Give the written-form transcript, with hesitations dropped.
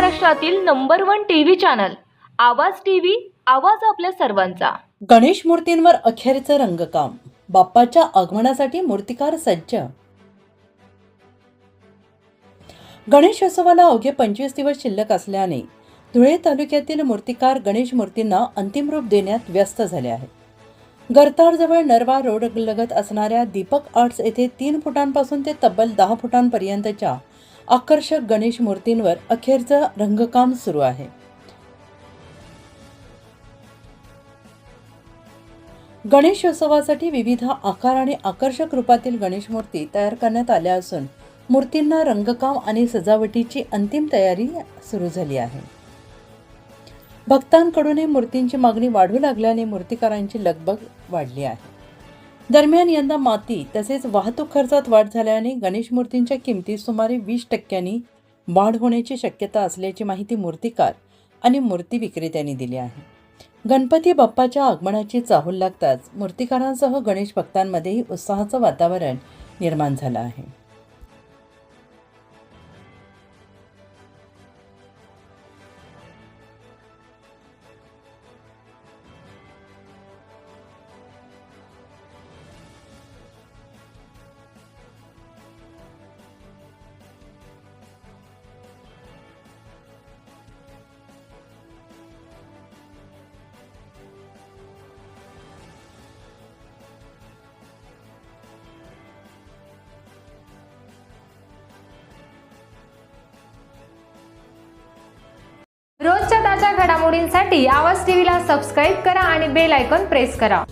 महाराष्ट्रातील number 1 TV channel आवाज TV, आवाज आपल्या सर्वांचा। गणेश मूर्तींवर अखेरचं रंगकाम, बाप्पाच्या आगमनासाठी मूर्तिकार सज्ज। गणेशोत्सवाला अवघे 25 दिवस शिल्लक असल्याने धुळे तालुक्यातील मूर्तिकार गणेश मूर्तींना अंतिम रूप देण्यात व्यस्त झाले आहेत। गरतारजवळ नरवा रोडलगत असणाऱ्या दीपक आर्ट्स येथे 3 फुटांपासून ते तब्बल 10 फुटांपर्यंतच्या आकर्षक गणेश मूर्तींवर अखेरचं रंगकाम सुरू आहे। गणेशोत्सवासाठी विविध आकार आणि आकर्षक रूपातील गणेश मूर्ती तयार करण्यात आल्या असून मूर्तींना रंगकाम आणि सजावटीची अंतिम तयारी सुरू झाली आहे। भक्तांकडून मूर्तींची मागणी वाढू लागल्याने मूर्तिकारांची लगबग वाढली आहे। दरम्यान यंदा माती तसेच वाहतूक खर्चात वाढ झाल्याने गणेश मूर्तींच्या किमतीत सुमारे 20% वाढ होण्याची शक्यता असल्याची माहिती मूर्तिकार आणि मूर्ती विक्रेत्यांनी दिली आहे। गणपती बाप्पाच्या आगमनाची चाहूल लागताच मूर्तिकारांसह गणेश भक्तांमध्येही उत्साहाचं वातावरण निर्माण झालं आहे। रोजच्या ताज्या घडामोडींसाठी आवाज टीव्हीला सबस्क्राईब करा आणि बेल आयकॉन प्रेस करा।